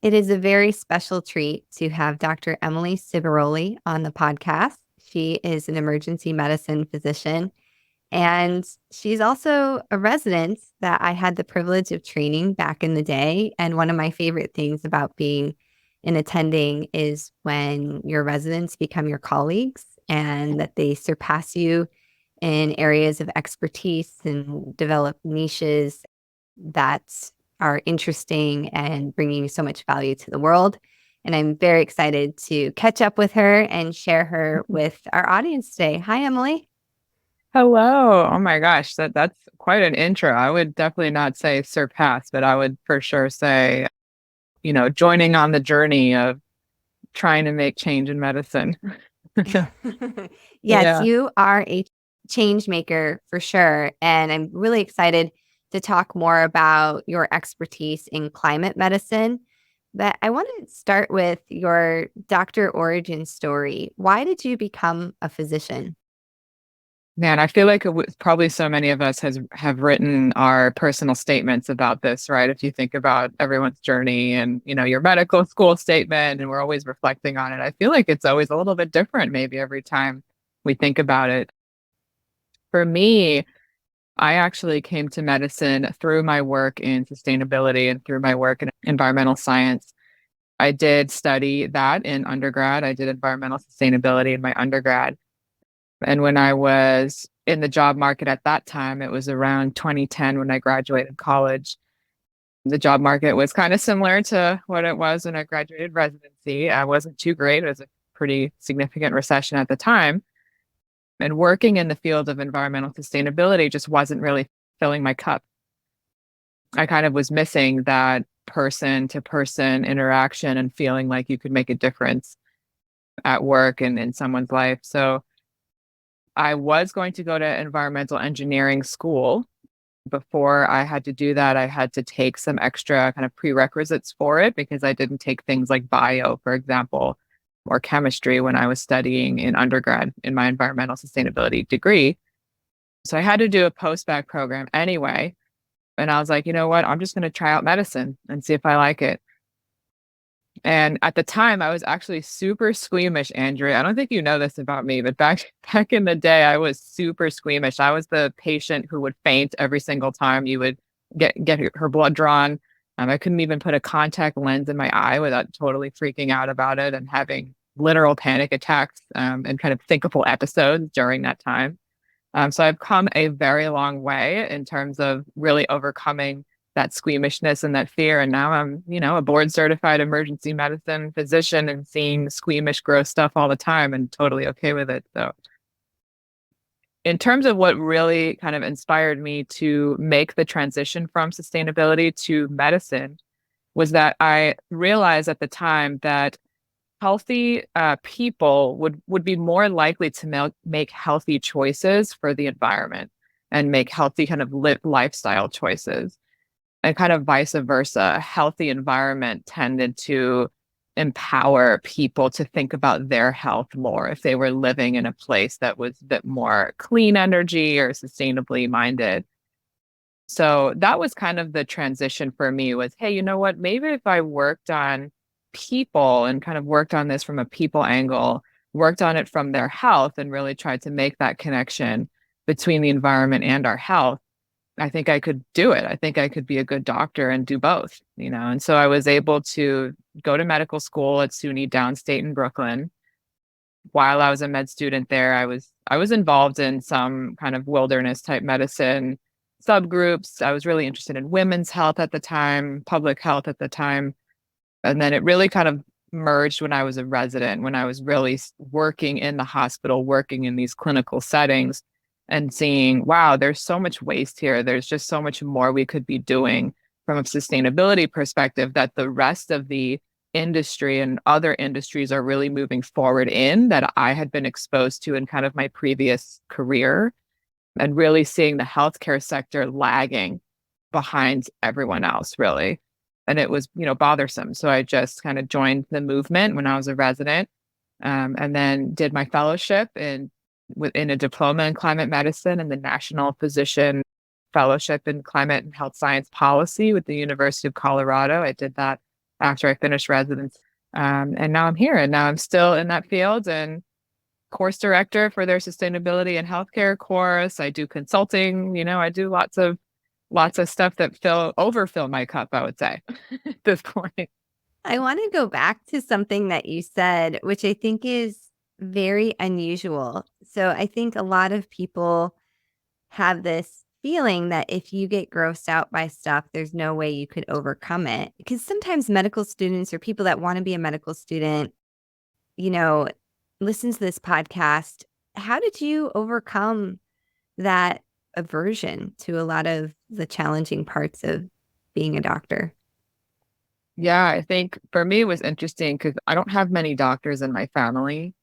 It is a very special treat to have Dr. Emily Sbiroli on the podcast. She is an emergency medicine physician, and she's also a resident that I had the privilege of training back in the day. And one of my favorite things about being in attending is when your residents become your colleagues and that they surpass you in areas of expertise and develop niches that are interesting and bringing so much value to the world. And I'm very excited to catch up with her and share her with our audience today. Hi, Emily. Hello. Oh my gosh, that's quite an intro. I would definitely not say surpass, but I would for sure say, joining on the journey of trying to make change in medicine. Yes, Yeah. you are a change maker for sure. And I'm really excited to talk more about your expertise in climate medicine. But I want to start with your doctor origin story. Why did you become a physician? Man, I feel like probably so many of us have written our personal statements about this, right? If you think about everyone's journey and, your medical school statement, and we're always reflecting on it. I feel like it's always a little bit different maybe every time we think about it. For me, I actually came to medicine through my work in sustainability and through my work in environmental science. I did study that in undergrad. I did environmental sustainability in my undergrad. And when I was in the job market at that time, it was around 2010 when I graduated college. The job market was kind of similar to what it was when I graduated residency. I wasn't too great. It was a pretty significant recession at the time. And working in the field of environmental sustainability just wasn't really filling my cup. I kind of was missing that person to person interaction and feeling like you could make a difference at work and in someone's life. So I was going to go to environmental engineering school. Before I had to do that, I had to take some extra kind of prerequisites for it because I didn't take things like bio, for example, or chemistry when I was studying in undergrad in my environmental sustainability degree. So I had to do a post-bac program anyway. And I was like, you know what? I'm just going to try out medicine and see if I like it. And at the time, I was actually super squeamish, Andrea. I don't think you know this about me, but back in the day, I was super squeamish. I was the patient who would faint every single time you would get her blood drawn. I couldn't even put a contact lens in my eye without totally freaking out about it and having literal panic attacks and kind of thinkable episodes during that time. So I've come a very long way in terms of really overcoming that squeamishness and that fear. And now I'm, a board certified emergency medicine physician and seeing squeamish gross stuff all the time and totally okay with it. So in terms of what really kind of inspired me to make the transition from sustainability to medicine was that I realized at the time that healthy people would be more likely to make healthy choices for the environment and make healthy kind of lifestyle choices and kind of vice versa. A healthy environment tended to empower people to think about their health more if they were living in a place that was a bit more clean energy or sustainably minded. So that was kind of the transition for me was, hey, you know what? Maybe if I worked on people and kind of worked on this from a people angle, worked on it from their health and really tried to make that connection between the environment and our health, I think I could do it. I think I could be a good doctor and do both. And so I was able to go to medical school at SUNY downstate in Brooklyn. While I was a med student there, I was involved in some kind of wilderness type medicine subgroups. I was really interested in women's health at the time, public health at the time. And then it really kind of merged when I was a resident, when I was really working in the hospital, working in these clinical settings and seeing, wow, there's so much waste here. There's just so much more we could be doing from a sustainability perspective that the rest of the industry and other industries are really moving forward in that I had been exposed to in kind of my previous career and really seeing the healthcare sector lagging behind everyone else, really. And it was, bothersome. So I just kind of joined the movement when I was a resident, and then did my fellowship within a diploma in climate medicine and the National Physician Fellowship in Climate and Health Science Policy with the University of Colorado. I did that after I finished residence. And now I'm here, and now I'm still in that field and course director for their sustainability and healthcare course. I do consulting, I do lots of stuff that overfill my cup, I would say, at this point. I want to go back to something that you said, which I think is very unusual. So I think a lot of people have this feeling that if you get grossed out by stuff, there's no way you could overcome it. Because sometimes medical students or people that want to be a medical student, you know, listen to this podcast. How did you overcome that aversion to a lot of the challenging parts of being a doctor? Yeah, I think for me it was interesting because I don't have many doctors in my family.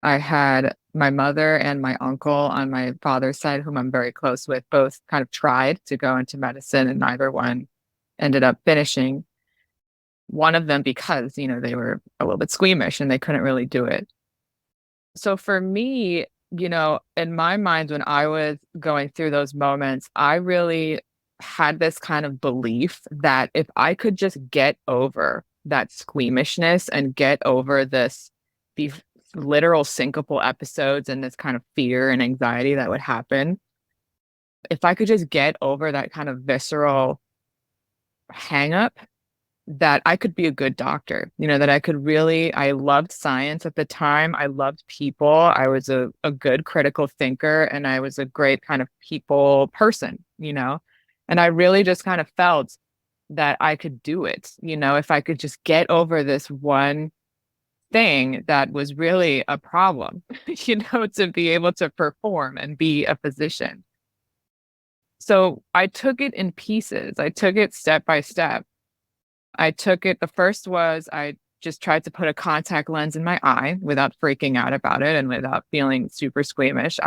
I had my mother and my uncle on my father's side, whom I'm very close with, both kind of tried to go into medicine, and neither one ended up finishing. One of them because, they were a little bit squeamish and they couldn't really do it. So for me, in my mind, when I was going through those moments, I really had this kind of belief that if I could just get over that squeamishness and get over these literal syncopal episodes and this kind of fear and anxiety that would happen, if I could just get over that kind of visceral hang up, that I could be a good doctor, that I loved science at the time. I loved people. I was a good critical thinker, and I was a great kind of people person. And I really just kind of felt that I could do it, if I could just get over this one thing that was really a problem, to be able to perform and be a physician. So I took it in pieces. I took it step by step. The first was I just tried to put a contact lens in my eye without freaking out about it and without feeling super squeamish.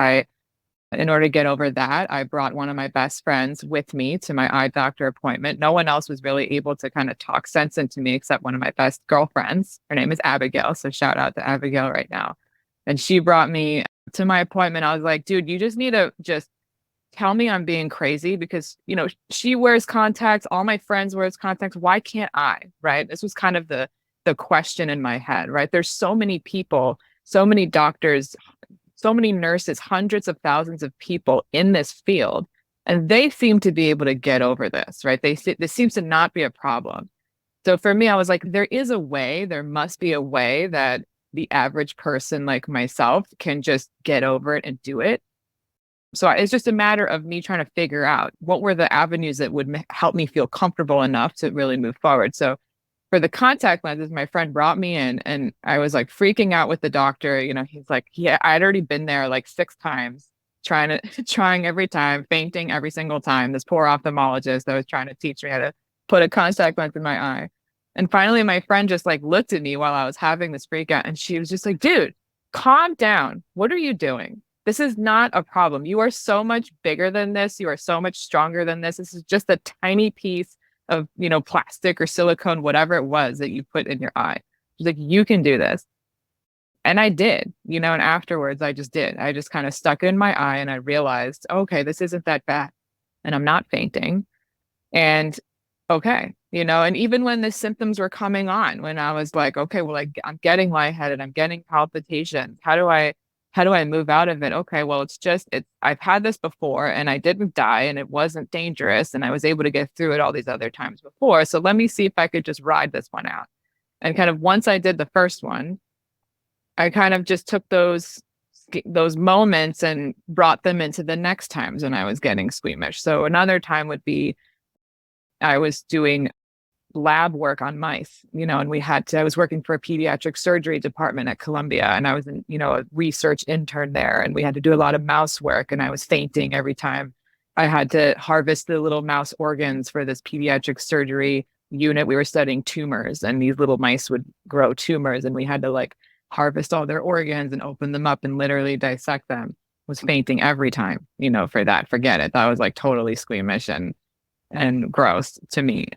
In order to get over that, I brought one of my best friends with me to my eye doctor appointment. No one else was really able to kind of talk sense into me except one of my best girlfriends. Her name is Abigail. So shout out to Abigail right now. And she brought me to my appointment. I was like, dude, you just need to just tell me I'm being crazy because, she wears contacts. All my friends wears contacts. Why can't I? Right. This was kind of the question in my head, right? There's so many people, so many doctors, so many nurses, hundreds of thousands of people in this field, and they seem to be able to get over this, right? This seems to not be a problem. So for me, I was like, there must be a way that the average person like myself can just get over it and do it. So it's just a matter of me trying to figure out what were the avenues that would help me feel comfortable enough to really move forward. So for the contact lenses, my friend brought me in and I was like freaking out with the doctor. He's like, yeah, I'd already been there like 6 times, trying every time, fainting every single time. This poor ophthalmologist that was trying to teach me how to put a contact lens in my eye. And finally, my friend just like looked at me while I was having this freak out and she was just like, dude, calm down. What are you doing? This is not a problem. You are so much bigger than this. You are so much stronger than this. This is just a tiny piece of, plastic or silicone, whatever it was that you put in your eye. She's like, you can do this. And I did, and afterwards I just did. I just kind of stuck it in my eye and I realized, okay, this isn't that bad. And I'm not fainting. And okay, and even when the symptoms were coming on, when I was like, okay, well, I'm getting lightheaded, I'm getting palpitations. How do I move out of it? Okay, well, I've had this before and I didn't die and it wasn't dangerous and I was able to get through it all these other times before. So let me see if I could just ride this one out. And kind of once I did the first one, I kind of just took those moments and brought them into the next times when I was getting squeamish. So another time would be I was doing lab work on mice, and I was working for a pediatric surgery department at Columbia, and I was a research intern there, and we had to do a lot of mouse work, and I was fainting every time I had to harvest the little mouse organs for this pediatric surgery unit. We were studying tumors, and these little mice would grow tumors, and we had to like harvest all their organs and open them up and literally dissect them. Was fainting every time, for that. Forget it. That was like totally squeamish and gross to me.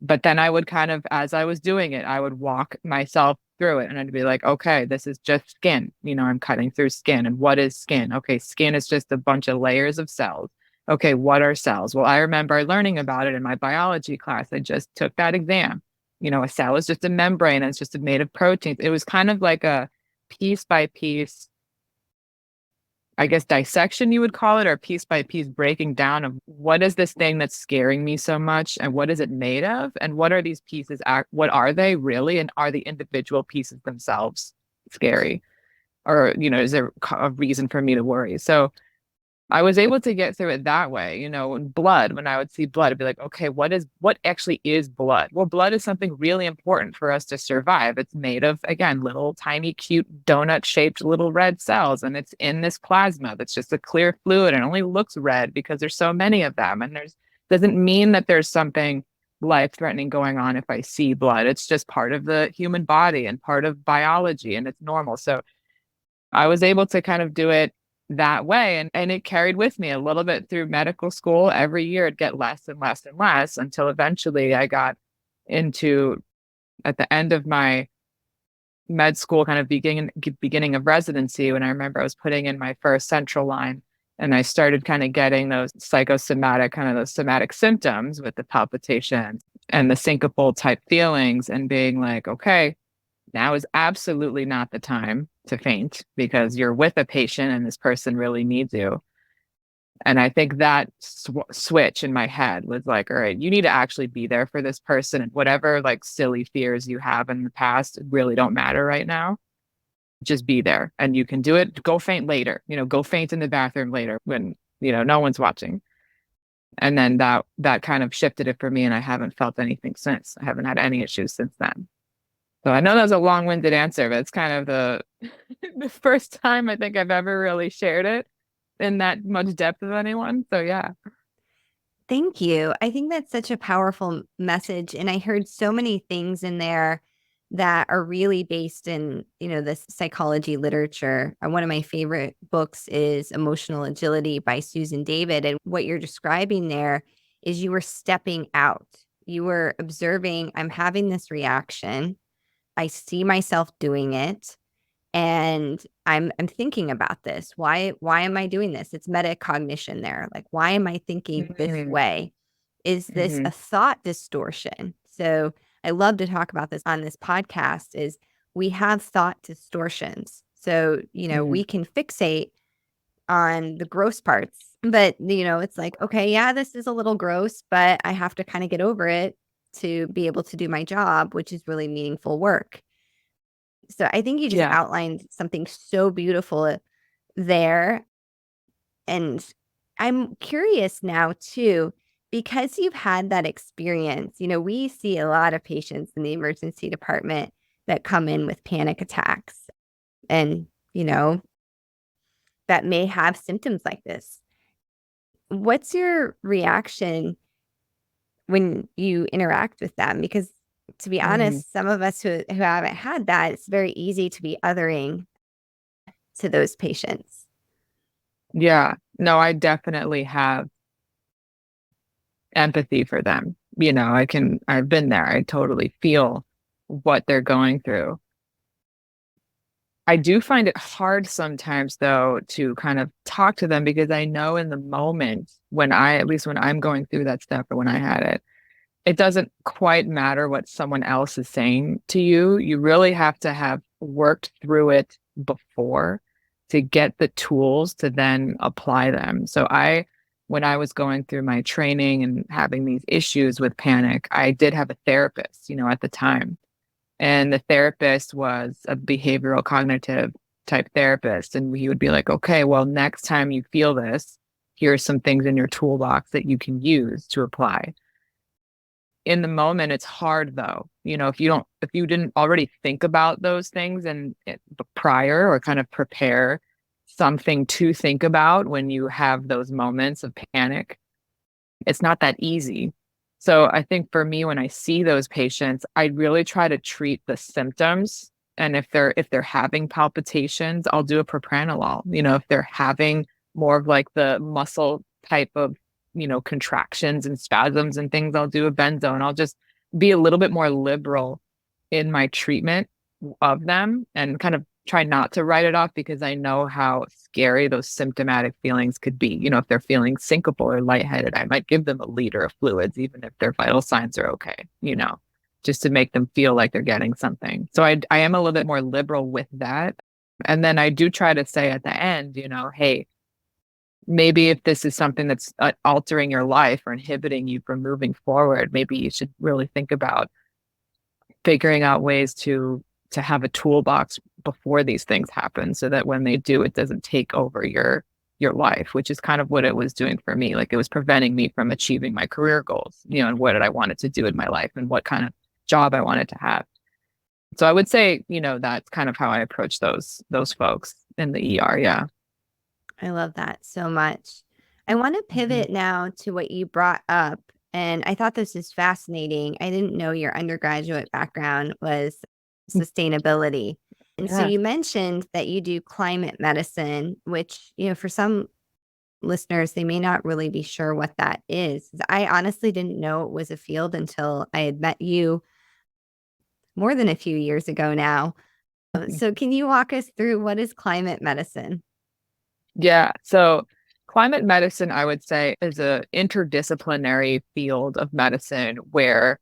But then I would kind of, as I was doing it, I would walk myself through it and I'd be like, okay, this is just skin. I'm cutting through skin. And what is skin? Okay, skin is just a bunch of layers of cells. Okay, what are cells? Well, I remember learning about it in my biology class. I just took that exam. a cell is just a membrane and it's just made of proteins. It was kind of like a piece by piece, I guess, dissection, you would call it, or piece by piece breaking down of what is this thing that's scaring me so much and what is it made of? And what are these pieces? What are they really? And are the individual pieces themselves scary? Or, is there a reason for me to worry? So I was able to get through it that way. Blood, when I would see blood, I'd be like, okay, what actually is blood? Well, blood is something really important for us to survive. It's made of, again, little tiny, cute donut shaped little red cells. And it's in this plasma that's just a clear fluid and only looks red because there's so many of them. And doesn't mean that there's something life threatening going on if I see blood. It's just part of the human body and part of biology and it's normal. So I was able to kind of do it that way. And it carried with me a little bit through medical school. Every year it'd get less and less and less until eventually I got into, at the end of my med school, kind of beginning of residency, when I remember I was putting in my first central line and I started kind of getting those psychosomatic, kind of those somatic symptoms with the palpitations and the syncopal type feelings and being like, okay, now is absolutely not the time to faint because you're with a patient and this person really needs you. And I think that switch in my head was like, all right, you need to actually be there for this person. And whatever like silly fears you have in the past really don't matter right now. Just be there and you can do it. Go faint later, go faint in the bathroom later when, no one's watching. And then that kind of shifted it for me. And I haven't felt anything since. I haven't had any issues since then. So I know that was a long-winded answer, but it's kind of the the first time I think I've ever really shared it in that much depth with anyone. So yeah. Thank you. I think that's such a powerful message. And I heard so many things in there that are really based in, this psychology literature. One of my favorite books is Emotional Agility by Susan David. And what you're describing there is you were stepping out. You were observing, I'm having this reaction. I see myself doing it. And I'm thinking about this. Why am I doing this? It's metacognition there. Like, why am I thinking this Mm-hmm. way? Is this Mm-hmm. a thought distortion? So I love to talk about this on this podcast is we have thought distortions. So, Mm-hmm. we can fixate on the gross parts, but it's like, okay, yeah, this is a little gross, but I have to kind of get over it to be able to do my job, which is really meaningful work. So I think you just Yeah. outlined something so beautiful there. And I'm curious now too, because you've had that experience, we see a lot of patients in the emergency department that come in with panic attacks and, that may have symptoms like this. What's your reaction when you interact with them? Because to be Mm-hmm. honest, some of us who haven't had that, it's very easy to be othering to those patients. Yeah. No, I definitely have empathy for them. I've been there. I totally feel what they're going through. I do find it hard sometimes, though, to kind of talk to them because I know in the moment at least when I'm going through that stuff or when I had it, it doesn't quite matter what someone else is saying to you. You really have to have worked through it before to get the tools to then apply them. So when I was going through my training and having these issues with panic, I did have a therapist, at the time. And the therapist was a behavioral cognitive type therapist. And he would be like, okay, well, next time you feel this, here's some things in your toolbox that you can use to apply. In the moment, it's hard though. If you didn't already think about those things and prior or kind of prepare something to think about when you have those moments of panic, it's not that easy. So I think for me, when I see those patients, I really try to treat the symptoms. And if they're having palpitations, I'll do a propranolol. If they're having more of like the muscle type of, contractions and spasms and things, I'll do a benzo and I'll just be a little bit more liberal in my treatment of them and kind of try not to write it off because I know how scary those symptomatic feelings could be. If they're feeling syncopal or lightheaded, I might give them a liter of fluids, even if their vital signs are okay, just to make them feel like they're getting something. So I am a little bit more liberal with that. And then I do try to say at the end, hey, maybe if this is something that's altering your life or inhibiting you from moving forward, maybe you should really think about figuring out ways to have a toolbox before these things happen so that when they do, it doesn't take over your life, which is kind of what it was doing for me. Like it was preventing me from achieving my career goals, and what did I wanted to do in my life and what kind of job I wanted to have. So I would say, that's kind of how I approach those folks in the ER. Yeah. I love that so much. I want to Mhm. pivot now to what you brought up. And I thought this is fascinating. I didn't know your undergraduate background was sustainability. And so Yeah. you mentioned that you do climate medicine, which, for some listeners, they may not really be sure what that is. I honestly didn't know it was a field until I had met you more than a few years ago now. So can you walk us through what is climate medicine? Yeah. So climate medicine, I would say, is a interdisciplinary field of medicine where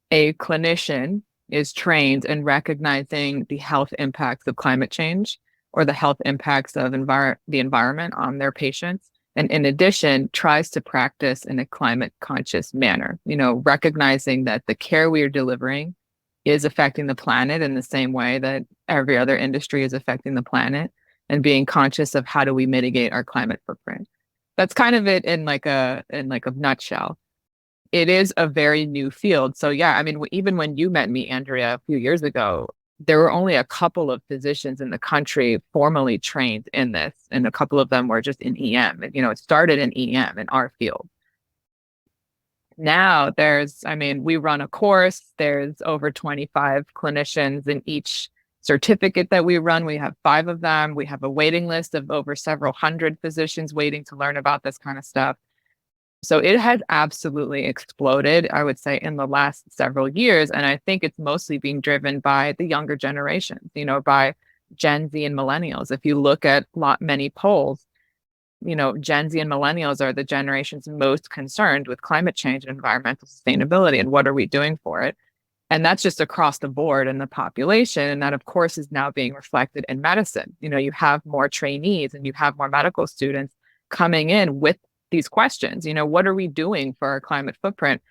a clinician is trained in recognizing the health impacts of climate change or the health impacts of the environment on their patients. And in addition, tries to practice in a climate conscious manner, recognizing that the care we are delivering is affecting the planet in the same way that every other industry is affecting the planet and being conscious of how do we mitigate our climate footprint. That's kind of it in like a nutshell. It is a very new field. So yeah, I mean, even when you met me, Andrea, a few years ago, there were only a couple of physicians in the country formally trained in this, and a couple of them were just in EM. And, it started in EM in our field. Now I mean, we run a course. There's over 25 clinicians in each certificate that we run. We have 5 of them. We have a waiting list of over several hundred physicians waiting to learn about this kind of stuff. So it has absolutely exploded, I would say, in the last several years. And I think it's mostly being driven by the younger generations, by Gen Z and millennials. If you look at many polls, Gen Z and millennials are the generations most concerned with climate change and environmental sustainability. And what are we doing for it? And that's just across the board in the population. And that, of course, is now being reflected in medicine. You have more trainees and you have more medical students coming in with these questions. What are we doing for our climate footprint?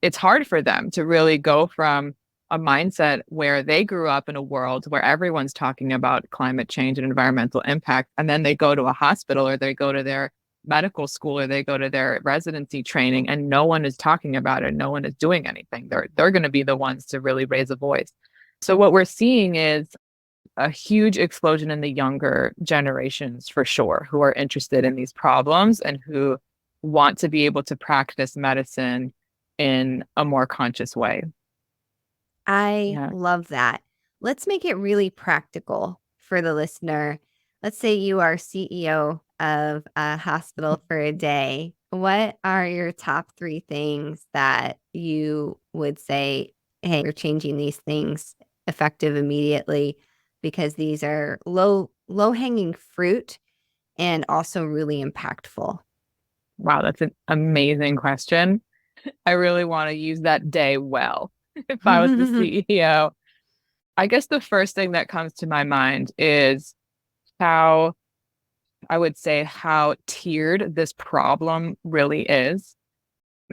It's hard for them to really go from a mindset where they grew up in a world where everyone's talking about climate change and environmental impact. And then they go to a hospital or they go to their medical school or they go to their residency training and no one is talking about it. No one is doing anything. They're going to be the ones to really raise a voice. So what we're seeing is a huge explosion in the younger generations for sure, who are interested in these problems and who want to be able to practice medicine in a more conscious way. I Yeah. love that. Let's make it really practical for the listener. Let's say you are CEO of a hospital for a day. What are your top 3 things that you would say, hey, we're changing these things effective immediately because these are low hanging fruit and also really impactful? Wow, that's an amazing question. I really want to use that day well. If I was the CEO, I guess the first thing that comes to my mind is how I would say how tiered this problem really is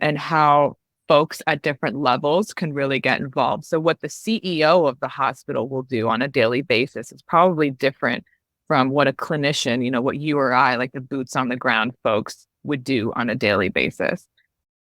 and how folks at different levels can really get involved. So, what the CEO of the hospital will do on a daily basis is probably different from what a clinician, what you or I, like the boots on the ground folks, would do on a daily basis.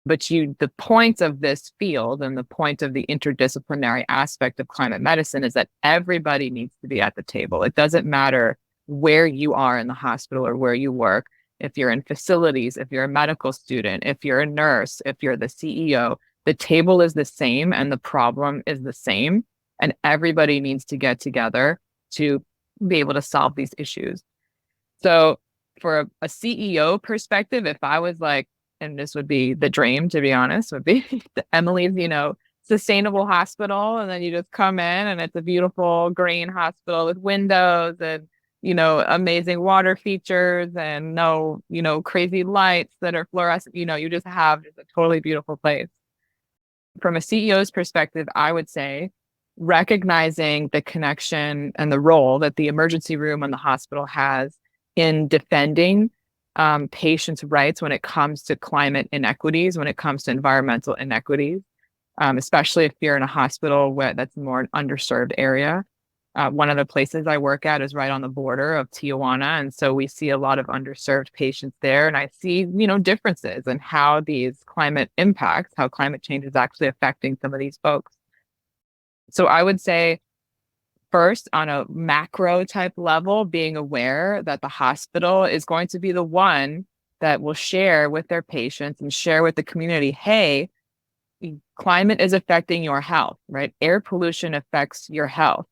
But the point of this field and the point of the interdisciplinary aspect of climate medicine is that everybody needs to be at the table. It doesn't matter where you are in the hospital or where you work. If you're in facilities, if you're a medical student, if you're a nurse, if you're the CEO, the table is the same and the problem is the same. And everybody needs to get together to be able to solve these issues. So, for a CEO perspective, if I was like, and this would be the dream, to be honest, would be Emily's, sustainable hospital. And then you just come in and it's a beautiful green hospital with windows and, amazing water features and no, crazy lights that are fluorescent. You just have just a totally beautiful place. From a CEO's perspective, I would say recognizing the connection and the role that the emergency room and the hospital has in defending patients' rights when it comes to climate inequities, when it comes to environmental inequities, especially if you're in a hospital that's more an underserved area. One of the places I work at is right on the border of Tijuana. And so we see a lot of underserved patients there. And I see, differences in how these climate impacts, how climate change is actually affecting some of these folks. So I would say, first, on a macro type level, being aware that the hospital is going to be the one that will share with their patients and share with the community, hey, climate is affecting your health, right? Air pollution affects your health.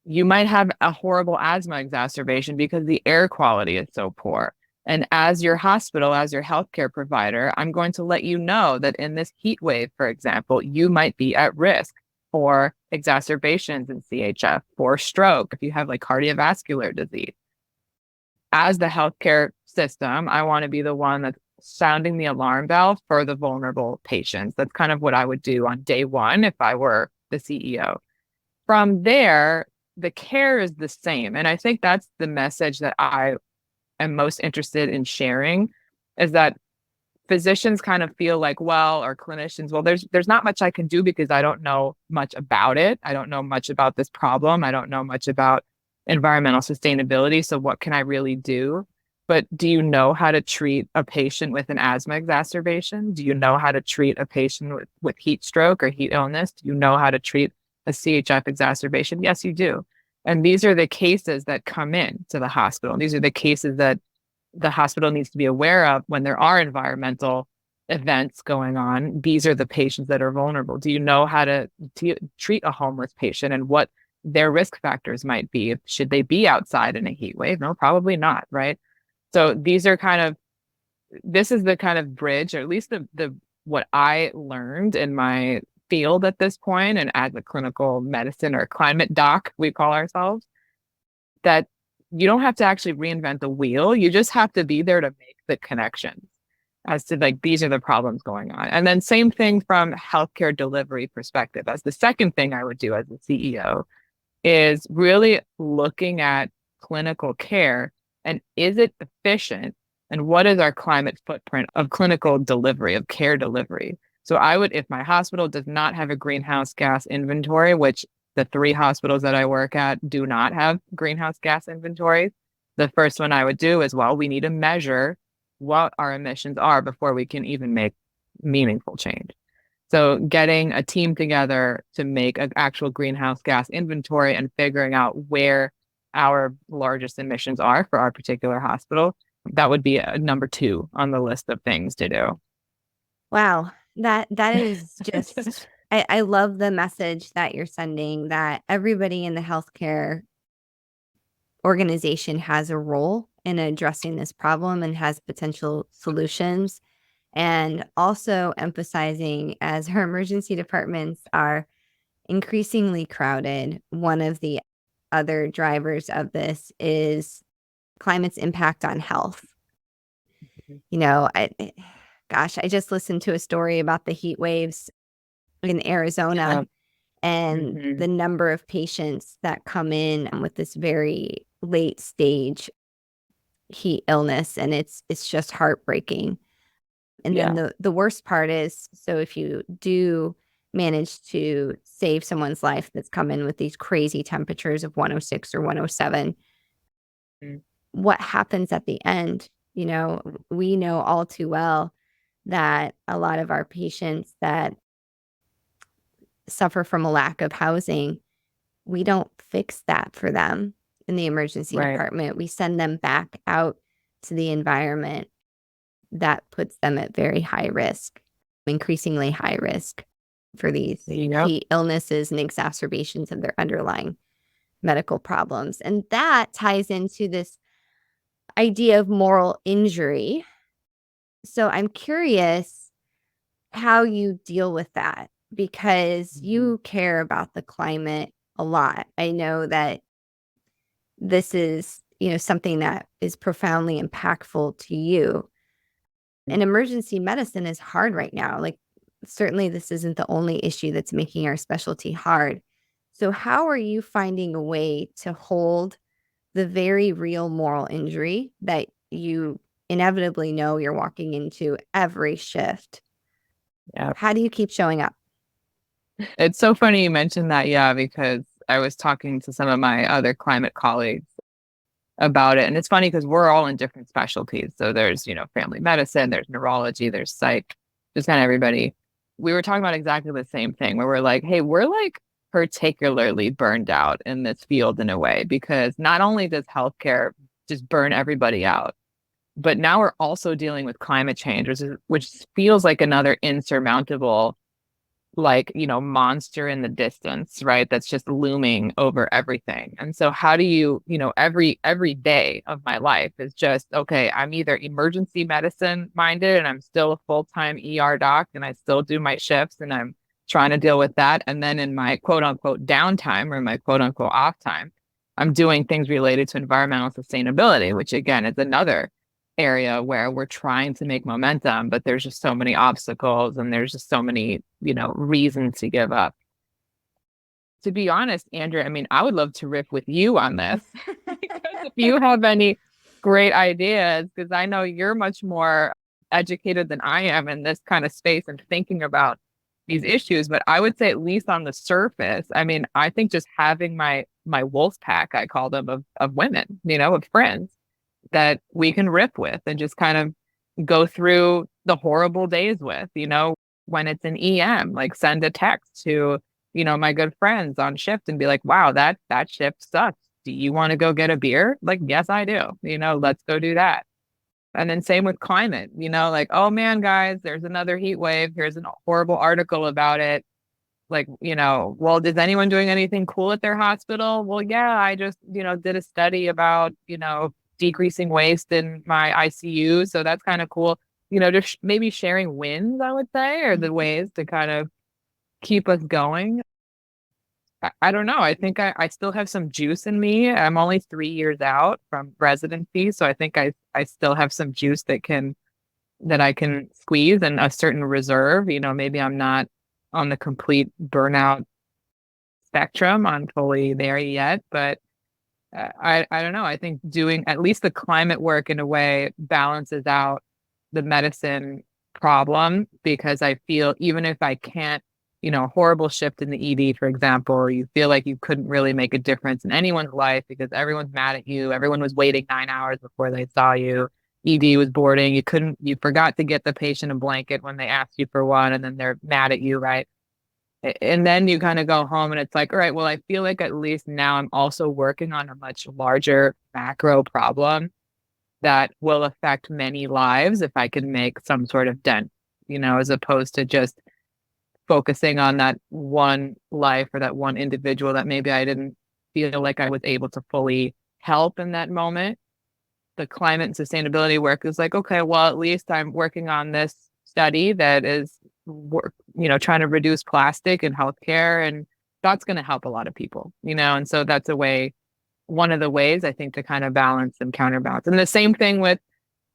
You might have a horrible asthma exacerbation because the air quality is so poor. And as your hospital, as your healthcare provider, I'm going to let you know that in this heat wave, for example, you might be at risk for exacerbations in CHF, for stroke, if you have like cardiovascular disease. As the healthcare system, I want to be the one that's sounding the alarm bell for the vulnerable patients. That's kind of what I would do on day one if I were the CEO. From there, the care is the same. And I think that's the message that I am most interested in sharing, is that physicians kind of feel like, well, or clinicians, well, there's not much I can do because I don't know much about it. I don't know much about this problem. I don't know much about environmental sustainability. So what can I really do? But do you know how to treat a patient with an asthma exacerbation? Do you know how to treat a patient with heat stroke or heat illness? Do you know how to treat a CHF exacerbation? Yes, you do. And these are the cases that come in to the hospital. These are the cases that the hospital needs to be aware of when there are environmental events going on. These are the patients that are vulnerable. Do you know how to treat a homeless patient and what their risk factors might be? Should they be outside in a heat wave? No, probably not, right? So this is the kind of bridge, or at least the what I learned in my field at this point, and as a clinical medicine or climate doc, we call ourselves, that you don't have to actually reinvent the wheel. You just have to be there to make the connections as to like these are the problems going on. And then same thing from healthcare delivery perspective. As the second thing I would do as a CEO is really looking at clinical care and is it efficient, and what is our climate footprint of clinical delivery, of care delivery. So I would, if my hospital does not have a greenhouse gas inventory, which the 3 hospitals that I work at do not have greenhouse gas inventories, the first one I would do is, well, we need to measure what our emissions are before we can even make meaningful change. So getting a team together to make an actual greenhouse gas inventory and figuring out where our largest emissions are for our particular hospital, that would be a number 2 on the list of things to do. Wow. That is just I love the message that you're sending, that everybody in the healthcare organization has a role in addressing this problem and has potential solutions. And also emphasizing, as our emergency departments are increasingly crowded, one of the other drivers of this is climate's impact on health. You know, gosh, I just listened to a story about the heat waves in Arizona, and Mhm. the number of patients that come in with this very late stage heat illness, and it's just heartbreaking. And then Yeah. the worst part is, so if you do manage to save someone's life that's come in with these crazy temperatures of 106 or 107, Mm. what happens at the end? You know, we know all too well that a lot of our patients that suffer from a lack of housing, we don't fix that for them in the emergency Right. department. We send them back out to the environment that puts them at very high risk, increasingly high risk for these Yep. heat illnesses and exacerbations of their underlying medical problems. And that ties into this idea of moral injury. So I'm curious how you deal with that, because Mhm. you care about the climate a lot. I know that this is, something that is profoundly impactful to you. And emergency medicine is hard right now. Like, certainly this isn't the only issue that's making our specialty hard. So, how are you finding a way to hold the very real moral injury that you inevitably know you're walking into every shift? Yeah. How do you keep showing up? It's so funny you mentioned that, yeah, because I was talking to some of my other climate colleagues about it. And it's funny because we're all in different specialties. So there's, family medicine, there's neurology, there's psych, just kind of everybody. We were talking about exactly the same thing where we're like, hey, we're like particularly burned out in this field in a way, because not only does healthcare just burn everybody out, but now we're also dealing with climate change, which feels like another insurmountable monster in the distance, right? That's just looming over everything. And so how do every day of my life is just, okay, I'm either emergency medicine minded and I'm still a full-time ER doc and I still do my shifts and I'm trying to deal with that. And then in my quote unquote downtime or my quote unquote off time, I'm doing things related to environmental sustainability, which again is another area where we're trying to make momentum, but there's just so many obstacles and there's just so many, reasons to give up. To be honest, Andrea, I mean, I would love to riff with you on this because if you have any great ideas, because I know you're much more educated than I am in this kind of space and thinking about these issues. But I would say, at least on the surface, I mean, I think just having my wolf pack, I call them, of women, of friends that we can rip with and just kind of go through the horrible days with, when it's an EM, like send a text to, my good friends on shift and be like, wow, that shift sucks. Do you want to go get a beer? Like, yes, I do. Let's go do that. And then same with climate, like, oh man, guys, there's another heat wave. Here's a horrible article about it. Like, well, is anyone doing anything cool at their hospital? Well, yeah, I just, did a study about, decreasing waste in my ICU. So that's kind of cool. Just maybe sharing wins, I would say, are the ways to kind of keep us going. I don't know. I think I still have some juice in me. I'm only 3 years out from residency. So I think I still have some juice that I can squeeze and a certain reserve. Maybe I'm not on the complete burnout spectrum. I'm fully there yet, but I don't know. I think doing at least the climate work in a way balances out the medicine problem, because I feel even if I can't, horrible shift in the ED, for example, or you feel like you couldn't really make a difference in anyone's life because everyone's mad at you. Everyone was waiting 9 hours before they saw you. ED was boarding. You forgot to get the patient a blanket when they asked you for one, and then they're mad at you, right? And then you kind of go home and it's like, all right, well, I feel like at least now I'm also working on a much larger macro problem that will affect many lives if I can make some sort of dent, as opposed to just focusing on that one life or that one individual that maybe I didn't feel like I was able to fully help in that moment. The climate and sustainability work is like, okay, well, at least I'm working on this study that is trying to reduce plastic in healthcare, and that's going to help a lot of people, and so that's one of the ways I think to kind of balance and counterbalance. And the same thing with,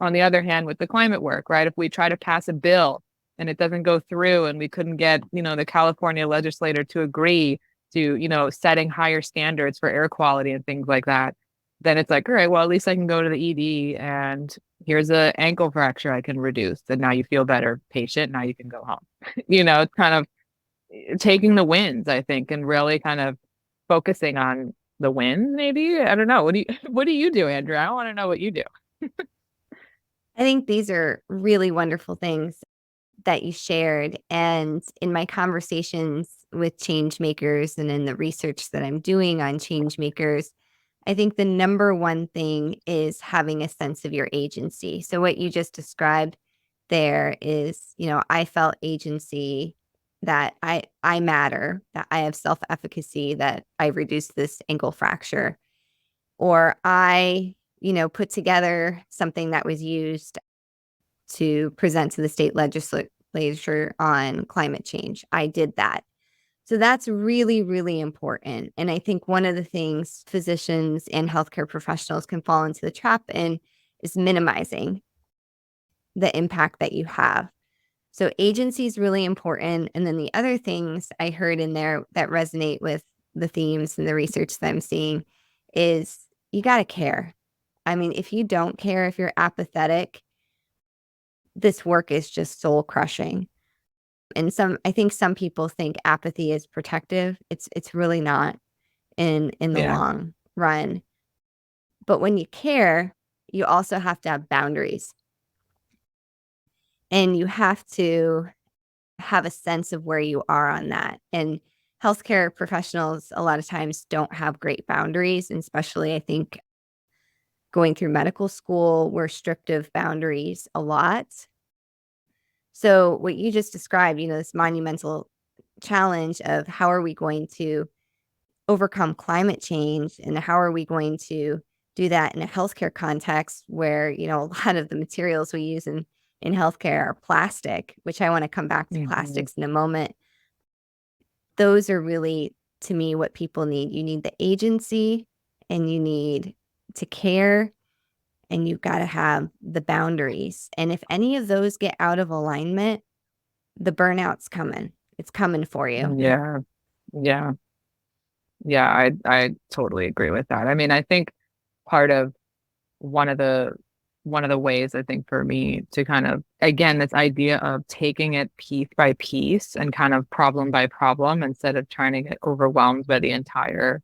on the other hand, with the climate work, right? If we try to pass a bill and it doesn't go through and we couldn't get, the California legislator to agree to, setting higher standards for air quality and things like that, then it's like, all right, well, at least I can go to the ED and here's a ankle fracture I can reduce. And now you feel better, patient. Now you can go home. It's kind of taking the wins, I think, and really kind of focusing on the wins, maybe. I don't know. What do you do, Andrew? I want to know what you do. I think these are really wonderful things that you shared. And in my conversations with change makers and in the research that I'm doing on change makers, I think the number one thing is having a sense of your agency. So, what you just described there is, I felt agency, that I matter, that I have self-efficacy, that I reduced this ankle fracture, or I, put together something that was used to present to the state legislature on climate change. I did that. So that's really, really important. And I think one of the things physicians and healthcare professionals can fall into the trap in is minimizing the impact that you have. So agency is really important. And then the other things I heard in there that resonate with the themes and the research that I'm seeing is you got to care. I mean, if you don't care, if you're apathetic, this work is just soul crushing. And I think some people think apathy is protective. It's really not in the Yeah. long run. But when you care, you also have to have boundaries. And you have to have a sense of where you are on that. And healthcare professionals a lot of times don't have great boundaries, and especially I think going through medical school, we're strict of boundaries a lot. So what you just described, this monumental challenge of how are we going to overcome climate change and how are we going to do that in a healthcare context where, a lot of the materials we use in healthcare are plastic, which I want to come back to Mhm. plastics in a moment. Those are really, to me, what people need. You need the agency and you need to care and you've got to have the boundaries. And if any of those get out of alignment, the burnout's coming. It's coming for you. Yeah. Yeah. Yeah. I totally agree with that. I mean, I think part of one of the one of the ways I think for me to kind of again this idea of taking it piece by piece and kind of problem by problem instead of trying to get overwhelmed by the entire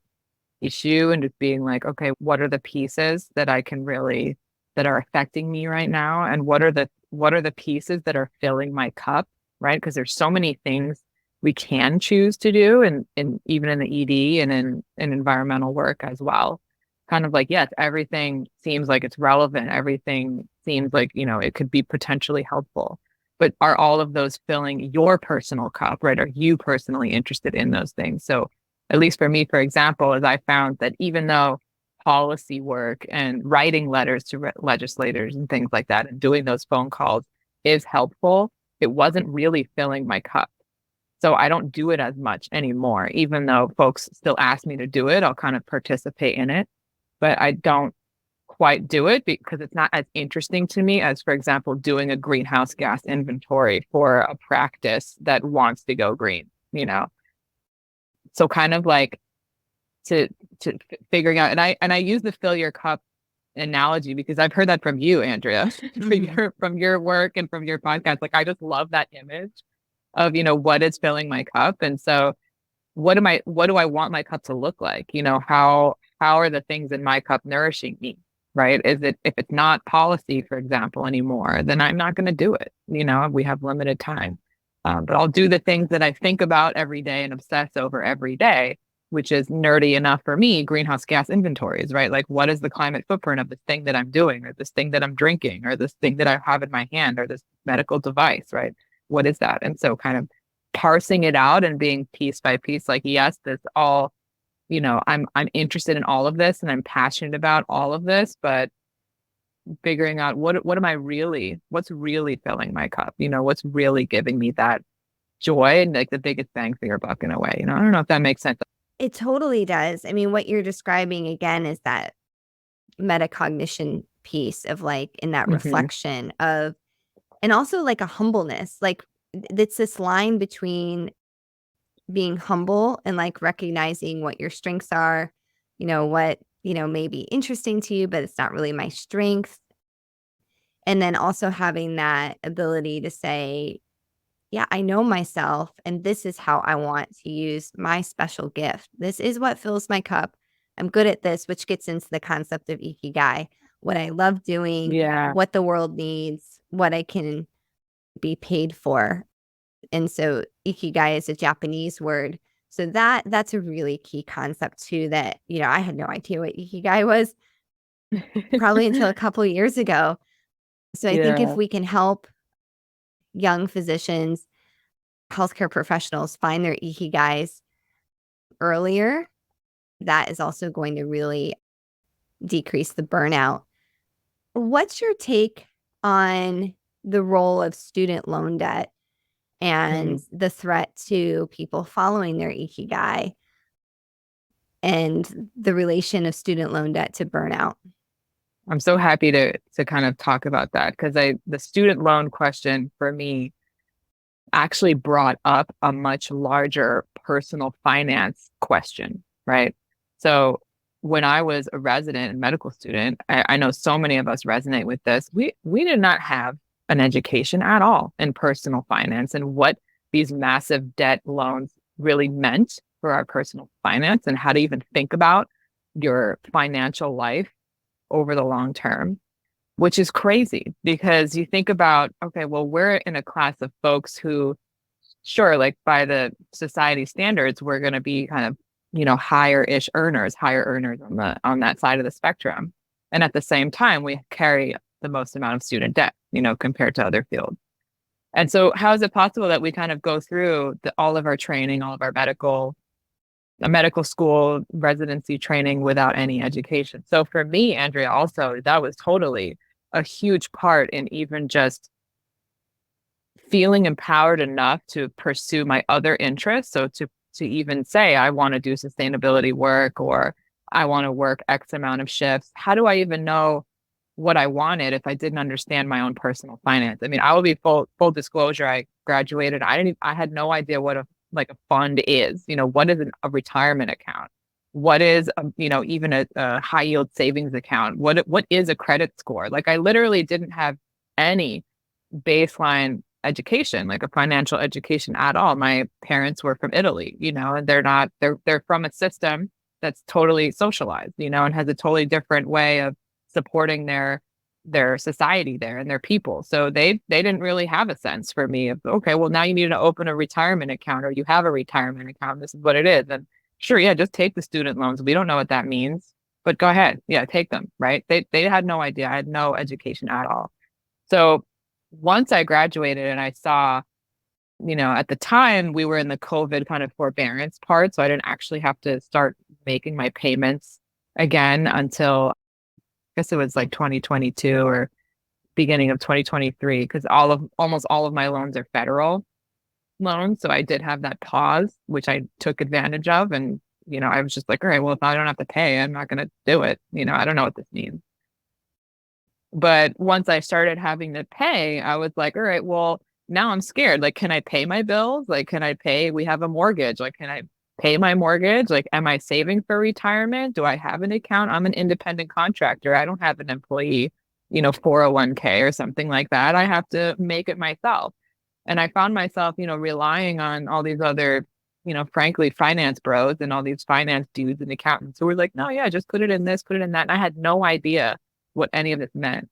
issue and just being like, okay, what are the pieces that I can really that are affecting me right now, and what are the pieces that are filling my cup, right? Because there's so many things we can choose to do, and even in the ED and in environmental work as well. Kind of like, yes, everything seems like it's relevant. Everything seems like, it could be potentially helpful. But are all of those filling your personal cup, right? Are you personally interested in those things? So at least for me, for example, is I found that even though policy work and writing letters to legislators and things like that and doing those phone calls is helpful, it wasn't really filling my cup. So I don't do it as much anymore, even though folks still ask me to do it. I'll kind of participate in it, but I don't quite do it because it's not as interesting to me as, for example, doing a greenhouse gas inventory for a practice that wants to go green. So kind of like to figuring out, and I use the fill your cup analogy because I've heard that from you, Andrea, Mm-hmm. from your work and from your podcast. Like I just love that image of, what is filling my cup. And so what do I want my cup to look like? How are the things in my cup nourishing me? Right? Is it if it's not policy, for example, anymore, then I'm not going to do it. We have limited time. But I'll do the things that I think about every day and obsess over every day, which is nerdy enough for me, greenhouse gas inventories, right? Like what is the climate footprint of this thing that I'm doing, or this thing that I'm drinking, or this thing that I have in my hand, or this medical device, right? What is that? And so kind of parsing it out and being piece by piece, like, yes, this all, I'm interested in all of this and I'm passionate about all of this, but figuring out what am I really, what's really filling my cup, what's really giving me that joy and like the biggest bang for your buck in a way. I don't know if that makes sense. It totally does. I mean, what you're describing again is that metacognition piece of like in that Hmm. reflection of, and also like a humbleness. Like it's this line between being humble and like recognizing what your strengths are, what, may be interesting to you, but it's not really my strength. And then also having that ability to say, yeah, I know myself, and this is how I want to use my special gift. This is what fills my cup. I'm good at this, which gets into the concept of ikigai, what I love doing, Yeah. what the world needs, what I can be paid for. And so ikigai is a Japanese word. So that's a really key concept too that, I had no idea what ikigai was probably until a couple of years ago. So I think if Yeah. we can help young physicians, healthcare professionals find their ikigais earlier, that is also going to really decrease the burnout. What's your take on the role of student loan debt and Hmm. the threat to people following their ikigai and the relation of student loan debt to burnout? I'm so happy to kind of talk about that because the student loan question for me actually brought up a much larger personal finance question, right? So when I was a resident and medical student, I know so many of us resonate with this. We did not have an education at all in personal finance and what these massive debt loans really meant for our personal finance and how to even think about your financial life over the long term, which is crazy because you think about, okay, well, we're in a class of folks who, sure, like by the society standards, we're going to be kind of, higher earners on that side of the spectrum. And at the same time, we carry the most amount of student debt, compared to other fields. And so how is it possible that we kind of go through all of our training, all of our a medical school residency training without any education? So for me, Andrea, also, that was totally a huge part in even just feeling empowered enough to pursue my other interests. So to even say I want to do sustainability work or I want to work X amount of shifts. How do I even know what I wanted if I didn't understand my own personal finance? I mean, I will be full disclosure. I graduated. I had no idea what a fund is. What is a retirement account? What is even a high yield savings account? What is a credit score? Like I literally didn't have any baseline education, like a financial education at all. My parents were from Italy, and they're from a system that's totally socialized, and has a totally different way of supporting their society there and their people. So they didn't really have a sense for me of, okay, well, now you need to open a retirement account or you have a retirement account. This is what it is. And sure, yeah, just take the student loans. We don't know what that means, but go ahead. Yeah, take them, right? They had no idea. I had no education at all. So once I graduated and I saw, at the time we were in the COVID kind of forbearance part. So I didn't actually have to start making my payments again until I guess it was like 2022 or beginning of 2023, because almost all of my loans are federal loans. So I did have that pause, which I took advantage of. And, I was just like, all right, well, if I don't have to pay, I'm not going to do it. I don't know what this means. But once I started having to pay, I was like, all right, well, now I'm scared. Like, can I pay my bills? Like, we have a mortgage. Like, can I pay my mortgage? Like, am I saving for retirement? Do I have an account? I'm an independent contractor. I don't have an employee, 401k or something like that. I have to make it myself. And I found myself, relying on all these other, frankly, finance bros and all these finance dudes and accountants who were like, no, yeah, just put it in this, put it in that. And I had no idea what any of this meant.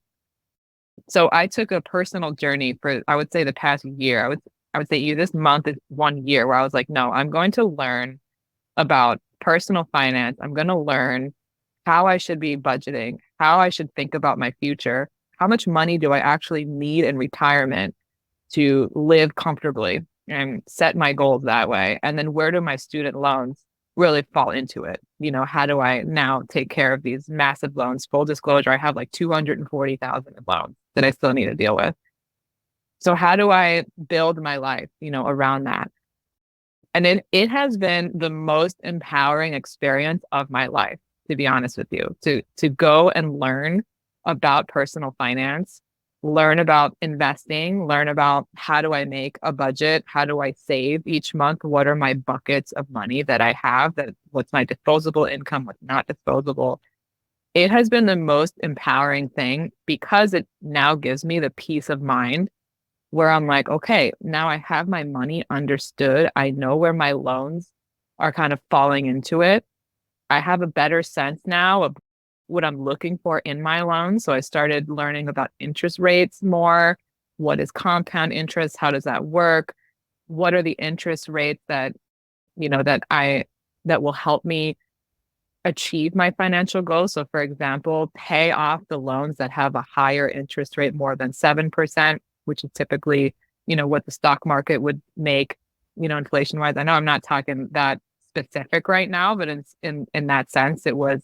So I took a personal journey for, I would say, the past year. I would say this month is 1 year where I was like, no, I'm going to learn about personal finance. I'm going to learn how I should be budgeting, how I should think about my future. How much money do I actually need in retirement to live comfortably and set my goals that way? And then where do my student loans really fall into it? How do I now take care of these massive loans? Full disclosure, I have like 240,000 in loans that I still need to deal with. So how do I build my life, around that? And it has been the most empowering experience of my life, to be honest with you, to go and learn about personal finance, learn about investing, learn about how do I make a budget, how do I save each month, what are my buckets of money that I have, that what's my disposable income, what's not disposable. It has been the most empowering thing because it now gives me the peace of mind where I'm like, okay, now I have my money understood. I know where my loans are kind of falling into it. I have a better sense now of what I'm looking for in my loans. So I started learning about interest rates more. What is compound interest? How does that work? What are the interest rates that, that will help me achieve my financial goals? So for example, pay off the loans that have a higher interest rate, more than 7%, which is typically, what the stock market would make, inflation wise. I know I'm not talking that specific right now, but in that sense, it was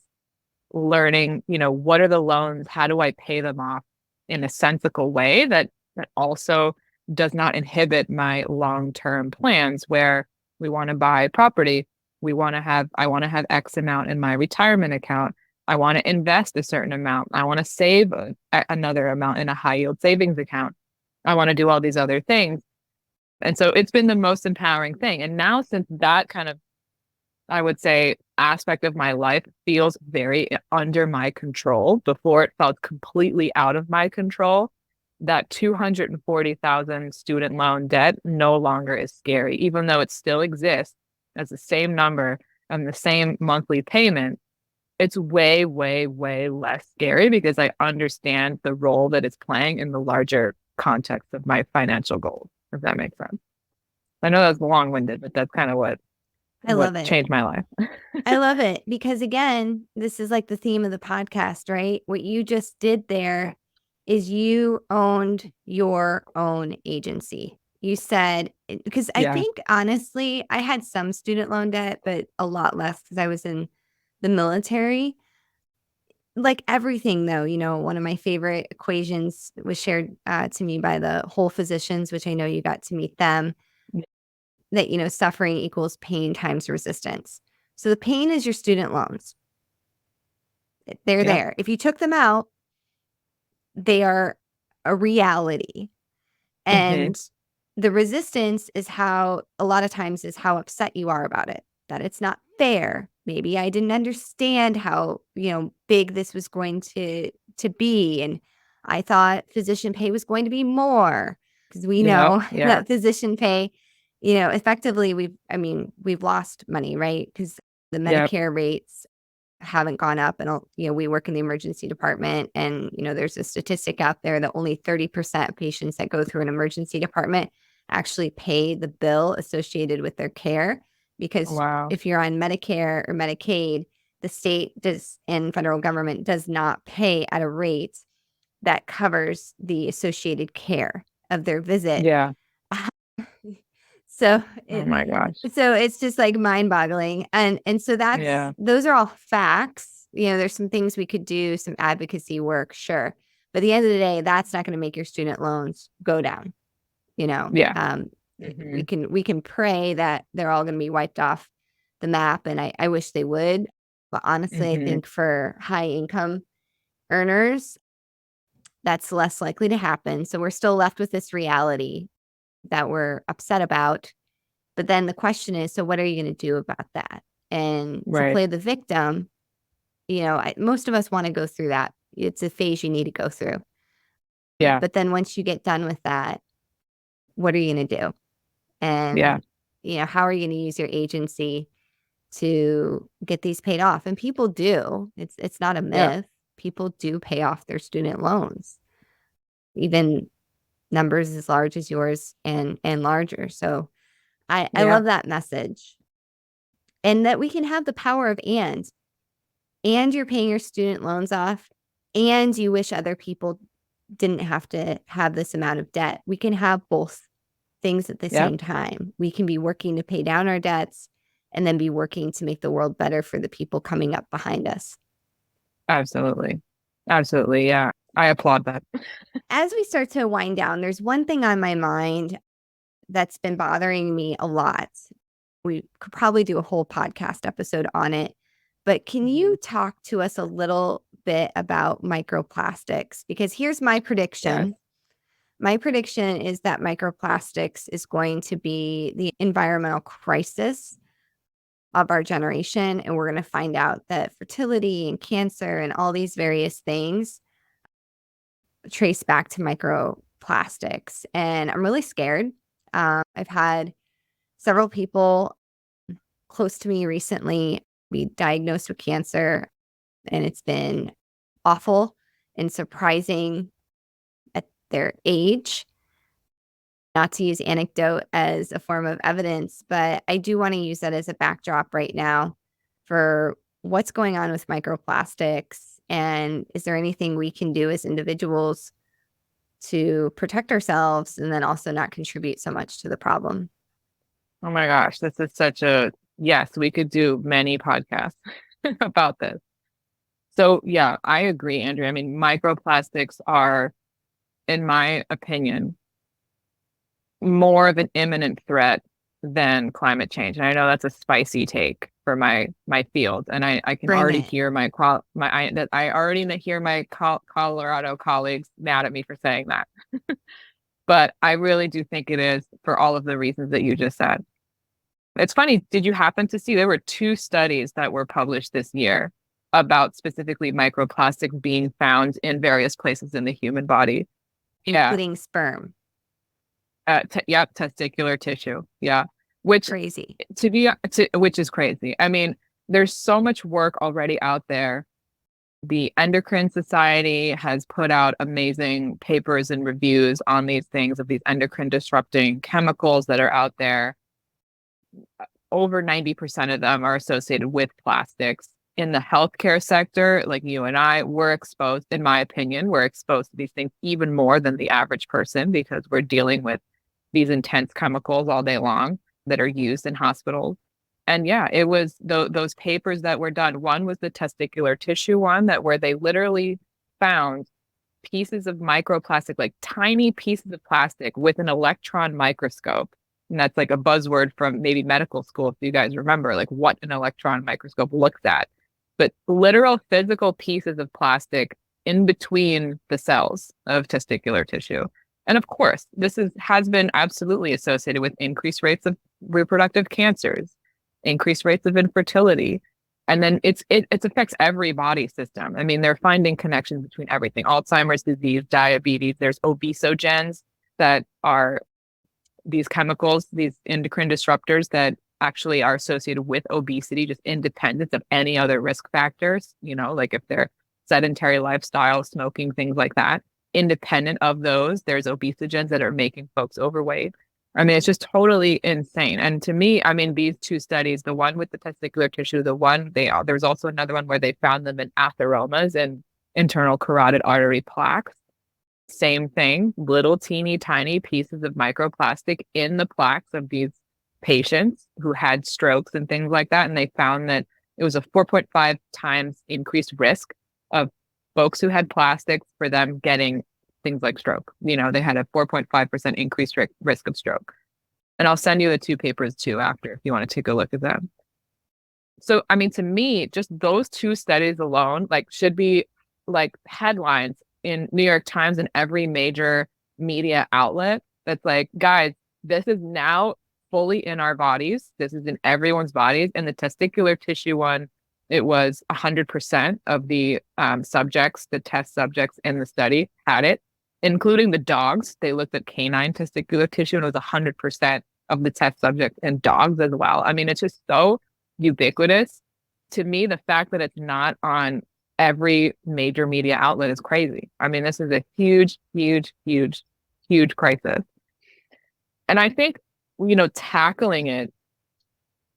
learning, what are the loans? How do I pay them off in a sensible way that also does not inhibit my long-term plans where we want to buy property. I want to have X amount in my retirement account. I want to invest a certain amount. I want to save another amount in a high yield savings account. I want to do all these other things. And so it's been the most empowering thing. And now, since that kind of, I would say, aspect of my life feels very under my control, before it felt completely out of my control, that 240,000 student loan debt no longer is scary, even though it still exists as the same number and the same monthly payment. It's way, way, way less scary because I understand the role that it's playing in the larger context of my financial goals, if that makes sense. I know that's long-winded, but that's kind of I what love it. changed my life. I love it because, again, this is like the theme of the podcast, right? What you just did there is you owned your own agency. You said, because I Yeah. think honestly, I had some student loan debt, but a lot less because I was in the military. Like everything, though, one of my favorite equations was shared to me by the whole physicians, which I know you got to meet them, that, suffering equals pain times resistance. So the pain is your student loans. They're Yeah. there. If you took them out, they are a reality. Hmm. And the resistance is how, a lot of times, is how upset you are about it, that it's not fair. Maybe I didn't understand how, big this was going to be. And I thought physician pay was going to be more, because we Yeah. know Yeah. that physician pay, effectively we've lost money, right? Because the Yeah. Medicare rates haven't gone up. And, we work in the emergency department, and, there's a statistic out there that only 30% of patients that go through an emergency department actually pay the bill associated with their care. Because Wow. if you're on Medicare or Medicaid, the state does and federal government does not pay at a rate that covers the associated care of their visit. Yeah. So Oh it my gosh. so it's just like mind-boggling. And so Yeah. those are all facts. There's some things we could do, some advocacy work, sure. But at the end of the day, that's not going to make your student loans go down. You know, Yeah. um, Hmm. we can pray that they're all going to be wiped off the map, and I wish they would. But honestly, I Hmm. think for high income earners, that's less likely to happen. So we're still left with this reality that we're upset about. But then the question is, so what are you going to do about that? And to Right. play the victim, most of us want to go through that. It's a phase you need to go through. Yeah. But then once you get done with that, what are you going to do? Yeah. And, how are you going to use your agency to get these paid off? And people do. It's not a Yeah. myth. People do pay off their student loans, even numbers as large as yours and larger. So I Yeah. love that message. And that we can have the power of and you're paying your student loans off, and you wish other people didn't have to have this amount of debt. We can have both things at the Yeah. same time. We can be working to pay down our debts and then be working to make the world better for the people coming up behind us. Absolutely. Absolutely. Yeah. I applaud that. As we start to wind down, there's one thing on my mind that's been bothering me a lot. We could probably do a whole podcast episode on it. But can Hmm. you talk to us a little bit about microplastics? Because here's my Yes. prediction. My prediction is that microplastics is going to be the environmental crisis of our generation. And we're going to find out that fertility and cancer and all these various things trace back to microplastics. And I'm really scared. I've had several people close to me recently be diagnosed with cancer, and it's been awful and surprising at their age. Not to use anecdote as a form of evidence, but I do want to use that as a backdrop right now for what's going on with microplastics. And is there anything we can do as individuals to protect ourselves and then also not contribute so much to the problem? Oh my gosh. This is such a, yes, we could do many podcasts about this. So yeah, I agree, Andrea. I mean, microplastics are, in my opinion, more of an imminent threat than climate change. And I know that's a spicy take for my field, and I can Bring already it. hear that I already hear my Colorado colleagues mad at me for saying that. But I really do think it is for all of the reasons that you just said. It's funny, did you happen to see there were two studies that were published this year about specifically microplastic being found in various places in the human body? Yeah. including sperm. Yep, testicular tissue. Yeah. Which Crazy. which is crazy. I mean, there's so much work already out there. The Endocrine Society has put out amazing papers and reviews on these things of these endocrine disrupting chemicals that are out there. Over 90% of them are associated with plastics. In the healthcare sector, like you and I, we're exposed, in my opinion, we're exposed to these things even more than the average person because we're dealing with these intense chemicals all day long that are used in hospitals. And yeah, it was those papers that were done. One was the testicular tissue one that where they literally found pieces of microplastic, like tiny pieces of plastic with an electron microscope. And that's like a buzzword from maybe medical school, if you guys remember, like what an electron microscope looks at. But literal physical pieces of plastic in between the cells of testicular tissue. And of course, has been absolutely associated with increased rates of reproductive cancers, increased rates of infertility, and then it affects every body system. I mean, they're finding connections between everything: Alzheimer's disease, diabetes. There's obesogens that are these chemicals, these endocrine disruptors that actually are associated with obesity, just independent of any other risk factors. You know, like if they're sedentary lifestyle, smoking, things like that. Independent of those, there's obesogens that are making folks overweight. I mean, it's just totally insane. And to me, I mean, these two studies, the one with the testicular tissue, there's also another one where they found them in atheromas and internal carotid artery plaques. Same thing, little teeny tiny pieces of microplastic in the plaques of these patients who had strokes and things like that. And they found that it was a 4.5 times increased risk of folks who had plastics for them getting things like stroke. You know, they had a 4.5% increased risk of stroke. And I'll send you the two papers too after if you want to take a look at them. So, I mean, to me, just those two studies alone, like, should be like headlines in New York Times and every major media outlet. That's like, guys, this is now fully in our bodies. This is in everyone's bodies. And the testicular tissue one, it was 100% of the subjects, the test subjects in the study had it, including the dogs. They looked at canine testicular tissue and it was 100% of the test subjects and dogs as well. I mean, it's just so ubiquitous. To me, the fact that it's not on every major media outlet is crazy. I mean, this is a huge, huge, huge, huge crisis. And I think, you know, tackling it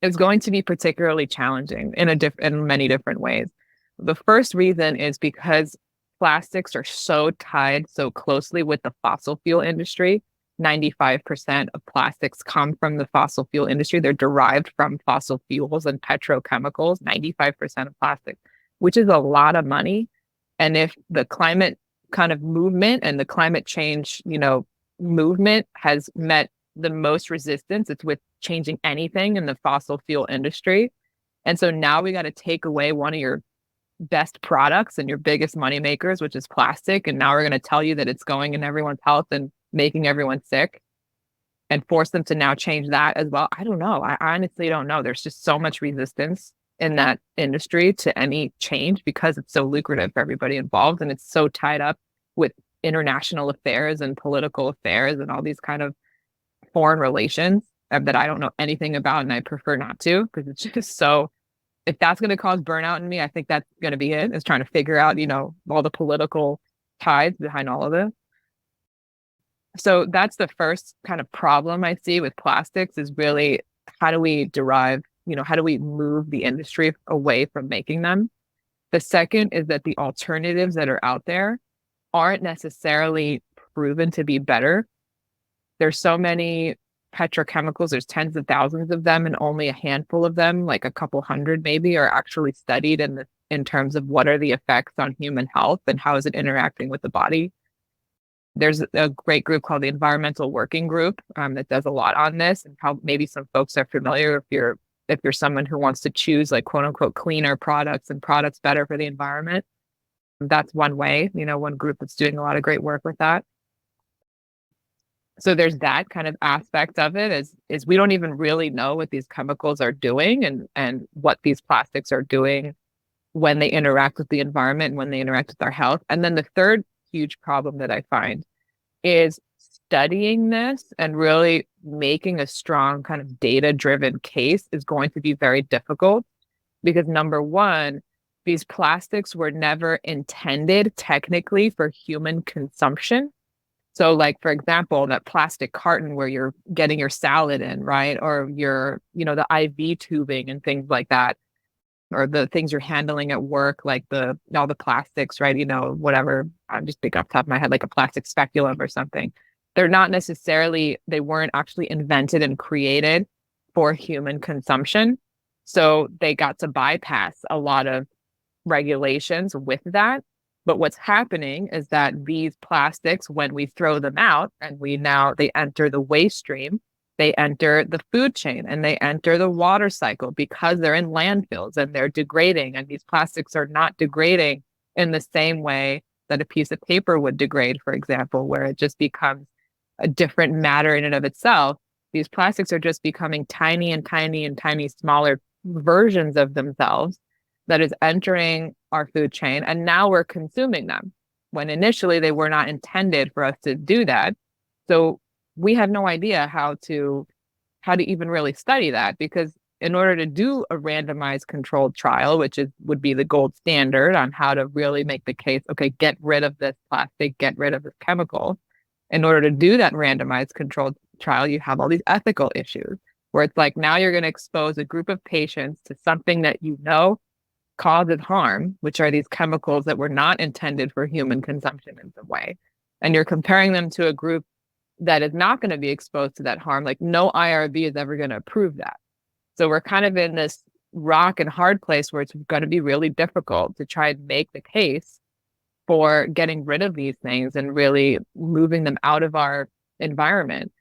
is going to be particularly challenging in many different ways. The first reason is because plastics are so tied so closely with the fossil fuel industry. 95% of plastics come from the fossil fuel industry. They're derived from fossil fuels and petrochemicals, 95% of plastic, which is a lot of money. And if the climate kind of movement and the climate change, you know, movement has met the most resistance, it's with changing anything in the fossil fuel industry. And so now we got to take away one of your best products and your biggest money makers, which is plastic. And now we're going to tell you that it's going in everyone's health and making everyone sick and force them to now change that as well. I don't know. I honestly don't know. There's just so much resistance in that industry to any change because it's so lucrative for everybody involved. And it's so tied up with international affairs and political affairs and all these kind of foreign relations that I don't know anything about. And I prefer not to because it's just so, if that's going to cause burnout in me, I think that's going to be it, is trying to figure out, you know, all the political ties behind all of this. So that's the first kind of problem I see with plastics is really how do we derive, you know, how do we move the industry away from making them? The second is that the alternatives that are out there aren't necessarily proven to be better. There's so many petrochemicals, there's tens of thousands of them, and only a handful of them, like a couple hundred maybe, are actually studied in terms of what are the effects on human health and how is it interacting with the body. There's a great group called the Environmental Working Group that does a lot on this, and how maybe some folks are familiar if you're someone who wants to choose like quote unquote cleaner products and products better for the environment. That's one way, you know, one group that's doing a lot of great work with that. So there's that kind of aspect of it is we don't even really know what these chemicals are doing and what these plastics are doing when they interact with the environment and when they interact with our health. And then the third huge problem that I find is studying this and really making a strong kind of data-driven case is going to be very difficult because number one, these plastics were never intended technically for human consumption. So, like, for example, that plastic carton where you're getting your salad in, right? Or your, the IV tubing and things like that, or the things you're handling at work, like all the plastics, right? Whatever. I'm just thinking off the top of my head, like a plastic speculum or something. They're not necessarily, they weren't actually invented and created for human consumption. So they got to bypass a lot of regulations with that. But what's happening is that these plastics, when we throw them out and they enter the waste stream, they enter the food chain and they enter the water cycle because they're in landfills and they're degrading. And these plastics are not degrading in the same way that a piece of paper would degrade, for example, where it just becomes a different matter in and of itself. These plastics are just becoming tiny and tiny and tiny, smaller versions of themselves that is entering our food chain. And now we're consuming them when initially they were not intended for us to do that. So we have no idea how to even really study that, because in order to do a randomized controlled trial, which would be the gold standard on how to really make the case, okay, get rid of this plastic, get rid of this chemical. In order to do that randomized controlled trial, you have all these ethical issues where it's like now you're going to expose a group of patients to something that causes harm, which are these chemicals that were not intended for human consumption in some way. And you're comparing them to a group that is not going to be exposed to that harm. Like no IRB is ever going to approve that. So we're kind of in this rock and hard place where it's going to be really difficult to try and make the case for getting rid of these things and really moving them out of our environment,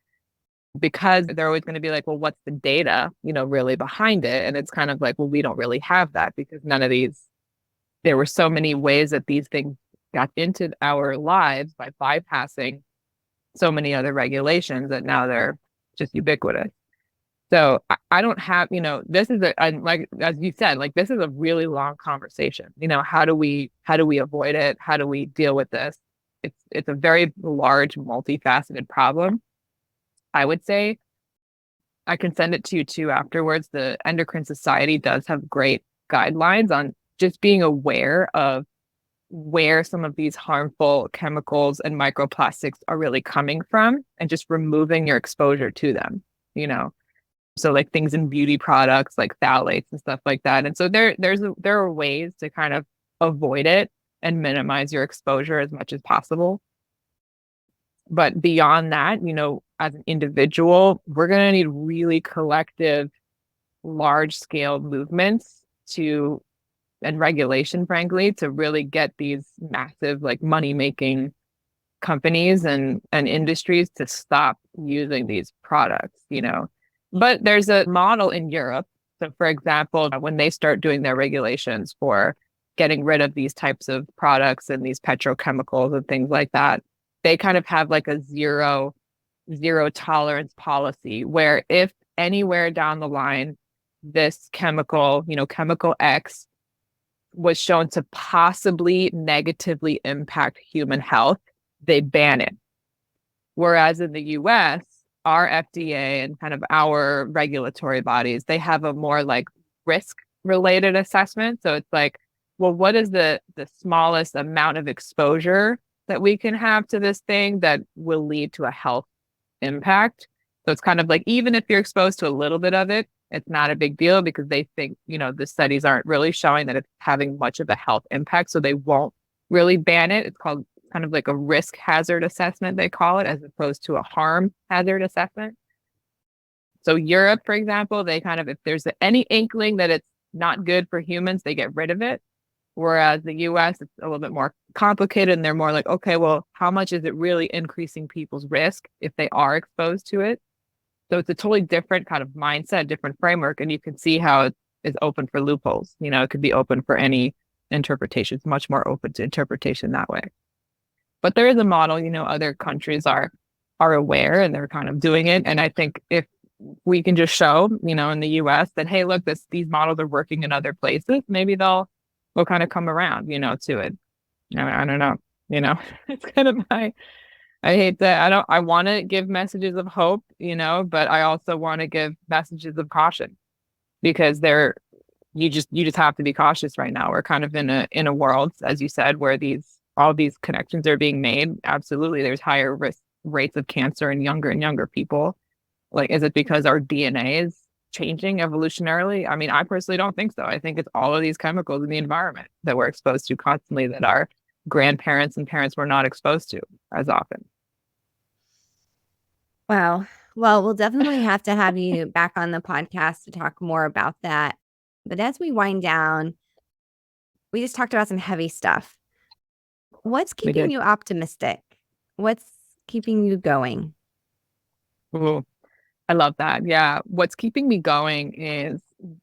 because they're always going to be like, well, what's the data, really behind it? And it's kind of like, well, we don't really have that because there were so many ways that these things got into our lives by bypassing so many other regulations that now they're just ubiquitous. So I don't have, this is like, as you said, like, this is a really long conversation. How do we avoid it? How do we deal with this? It's a very large, multifaceted problem. I would say I can send it to you too afterwards. The Endocrine Society does have great guidelines on just being aware of where some of these harmful chemicals and microplastics are really coming from and just removing your exposure to them, So like things in beauty products like phthalates and stuff like that. And so there are ways to kind of avoid it and minimize your exposure as much as possible. But beyond that, as an individual, we're going to need really collective, large scale movements and regulation, frankly, to really get these massive, like, money making companies and industries to stop using these products, But there's a model in Europe. So, for example, when they start doing their regulations for getting rid of these types of products and these petrochemicals and things like that, they kind of have like a zero tolerance policy where if anywhere down the line this chemical, chemical X was shown to possibly negatively impact human health, they ban it. Whereas in the US, our FDA and kind of our regulatory bodies, they have a more like risk related assessment. So it's like, well, what is the smallest amount of exposure that we can have to this thing that will lead to a health impact? So it's kind of like, even if you're exposed to a little bit of it, it's not a big deal because they think, the studies aren't really showing that it's having much of a health impact. So they won't really ban it. It's called kind of like a risk hazard assessment, they call it, as opposed to a harm hazard assessment. So Europe, for example, they kind of, if there's any inkling that it's not good for humans, they get rid of it. Whereas the US, it's a little bit more complicated and they're more like, okay, well, how much is it really increasing people's risk if they are exposed to it? So it's a totally different kind of mindset, different framework. And you can see how it is open for loopholes. It could be open for any interpretation. It's much more open to interpretation that way. But there is a model, other countries are are aware and they're kind of doing it. And I think if we can just show, in the US that, hey, look, these models are working in other places, maybe will kind of come around, to it. I don't know, it's kind of I hate that. I want to give messages of hope, but I also want to give messages of caution because you just have to be cautious right now. We're kind of in a world, as you said, where all these connections are being made. Absolutely, there's higher risk rates of cancer in younger and younger people. Like, is it because our DNA is changing evolutionarily? I mean, I personally don't think so. I think it's all of these chemicals in the environment that we're exposed to constantly that our grandparents and parents were not exposed to as often. Wow. Well, we'll definitely have to have you back on the podcast to talk more about that. But as we wind down, we just talked about some heavy stuff. What's We keeping did. you optimistic? What's keeping you going? Ooh, I love that. Yeah. What's keeping me going is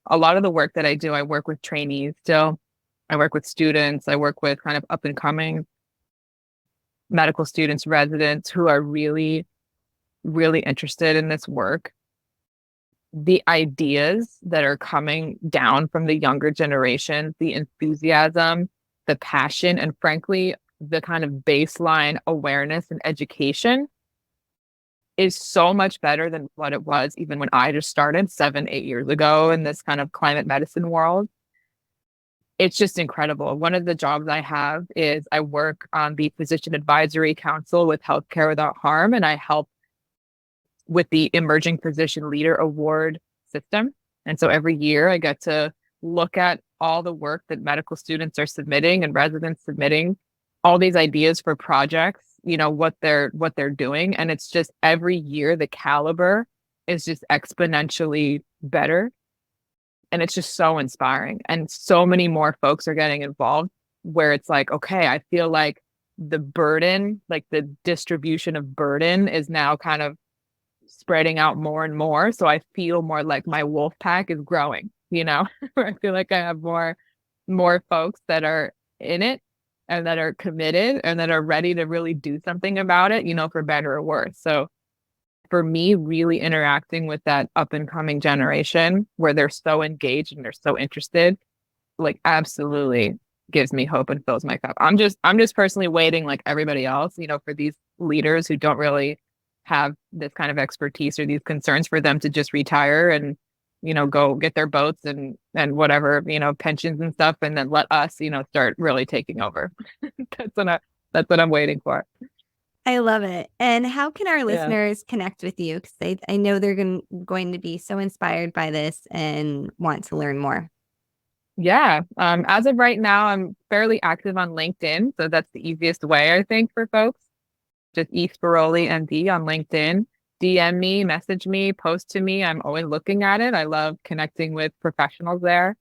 a lot of the work that I do. I work with trainees still. I work with students. I work with kind of up and coming medical students, residents who are really, really interested in this work. The ideas that are coming down from the younger generation, the enthusiasm, the passion, and frankly, the kind of baseline awareness and education is so much better than what it was even when I just started 7, 8 years ago in this kind of climate medicine world. It's just incredible. One of the jobs I have is I work on the Physician Advisory Council with Healthcare Without Harm, and I help with the Emerging Physician Leader Award system. And so every year I get to look at all the work that medical students are submitting and residents submitting, all these ideas for projects, what they're doing. And it's just every year the caliber is just exponentially better. And it's just so inspiring. And so many more folks are getting involved where it's like, okay, I feel like the burden, like the distribution of burden is now kind of spreading out more and more. So I feel more like my wolf pack is growing, where I feel like I have more folks that are in it and that are committed and that are ready to really do something about it, for better or worse. So for me, really interacting with that up and coming generation where they're so engaged and they're so interested, like absolutely gives me hope and fills my cup. I'm just personally waiting like everybody else, for these leaders who don't really have this kind of expertise or these concerns for them to just retire and go get their boats and whatever, pensions and stuff and then let us, start really taking over. that's what I that's what I'm waiting for. I love it. And how can our Yeah. listeners connect with you? Because I know they're going to be so inspired by this and want to learn more. Yeah. As of right now, I'm fairly active on LinkedIn. So that's the easiest way, I think, for folks. Just Sbiroli MD on LinkedIn. DM me, message me, post to me. I'm always looking at it. I love connecting with professionals there.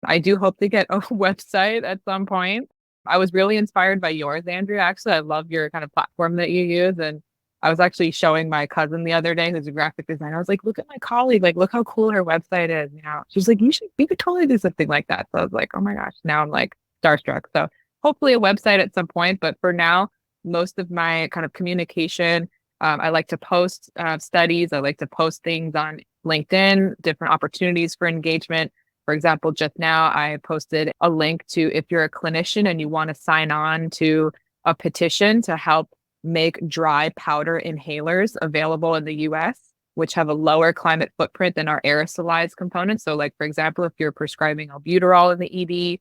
I do hope to get a website at some point. I was really inspired by yours, Andrea. Actually, I love your kind of platform that you use. And I was actually showing my cousin the other day, who's a graphic designer. I was like, look at my colleague, like, look how cool her website is. She's like, you could totally do something like that. So I was like, oh my gosh, now I'm like starstruck. So hopefully a website at some point. But for now, most of my kind of communication, I like to post studies. I like to post things on LinkedIn, different opportunities for engagement. For example, just now I posted a link to if you're a clinician and you want to sign on to a petition to help make dry powder inhalers available in the US, which have a lower climate footprint than our aerosolized components. So, like, for example, if you're prescribing albuterol in the ED,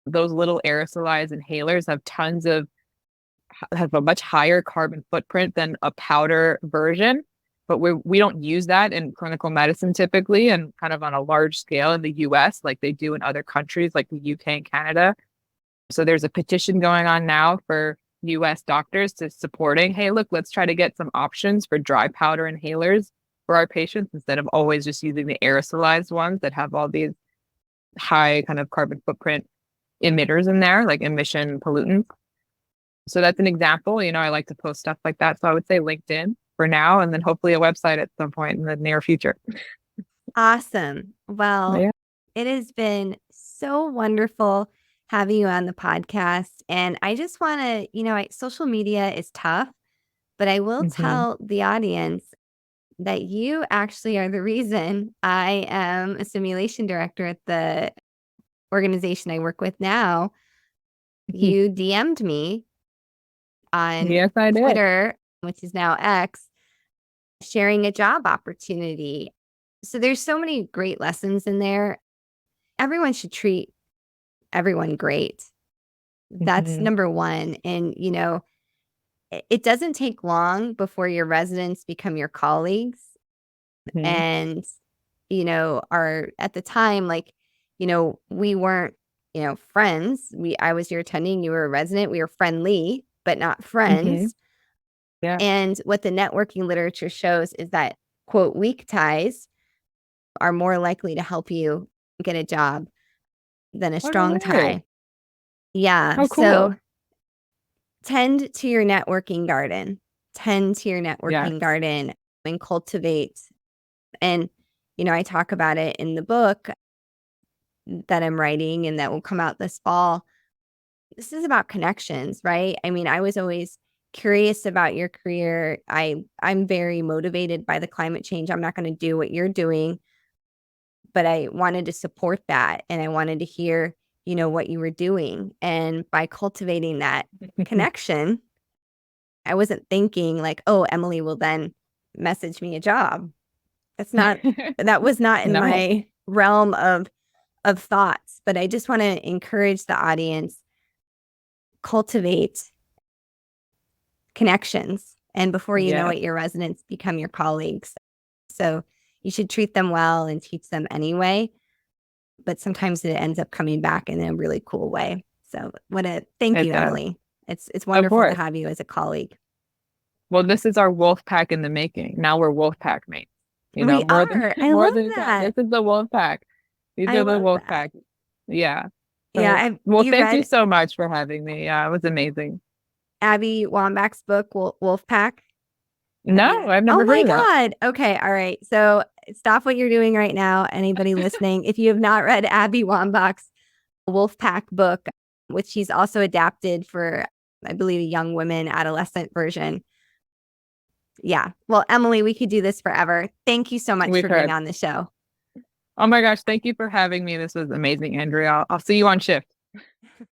those little aerosolized inhalers have a much higher carbon footprint than a powder version. But we don't use that in clinical medicine typically and kind of on a large scale in the US, like they do in other countries like the UK and Canada. So there's a petition going on now for US doctors to supporting, hey, look, let's try to get some options for dry powder inhalers for our patients instead of always just using the aerosolized ones that have all these high kind of carbon footprint emitters in there, like emission pollutants. So that's an example. I like to post stuff like that. So I would say LinkedIn for now, and then hopefully a website at some point in the near future. Awesome. Well, Yeah. it has been so wonderful having you on the podcast. And I just want to, social media is tough, But I will Mm-hmm. tell the audience that you actually are the reason I am a simulation director at the organization I work with now. You DM'd me on Yes, I did. Twitter, which is now X, sharing a job opportunity. So there's so many great lessons in there. Everyone should treat everyone great. That's Mm-hmm. number one. And, it doesn't take long before your residents become your colleagues Mm-hmm. and, are at the time, like, we weren't, friends. I was your attending, you were a resident. We were friendly, but not Mm-hmm. friends. Yeah. And what the networking literature shows is that, quote, weak ties are more likely to help you get a job than a Oh, no strong way. tie. Yeah. How So cool. tend to your networking garden, tend to your Yes. networking garden and cultivate. And, I talk about it in the book that I'm writing and that will come out this fall. This is about connections, right? I mean, I was always curious about your career. I'm very motivated by the climate change. I'm not going to do what you're doing, but I wanted to support that and I wanted to hear, what you were doing. And by cultivating that connection, I wasn't thinking like, oh, Emily will then message me a job. That was not in No. my realm of thoughts, but I just want to encourage the audience, cultivate connections. And before you know Yes. it, your residents become your colleagues. So you should treat them well and teach them anyway. But sometimes it ends up coming back in a really cool way. So thank It you, does. Emily. It's Of wonderful to course. have you as a colleague. Well, this is our wolf pack in the making. Now we're wolf pack mates. We More than are. I more love than that. that. This is the wolf pack. These I are the love wolf that. pack. Yeah. Yeah, So, well, you thank you read so much for having me. Yeah, it was amazing. Abby Wambach's book, Wolfpack? Have No, you? I've Oh never heard my of that. God. Okay. All right. So stop what you're doing right now. Anybody listening, if you have not read Abby Wambach's Wolfpack book, which she's also adapted for, I believe, a young women adolescent version. Yeah. Well, Emily, we could do this forever. Thank you so much We for being could. on the show. Oh my gosh, thank you for having me. This was amazing, Andrea. I'll see you on shift.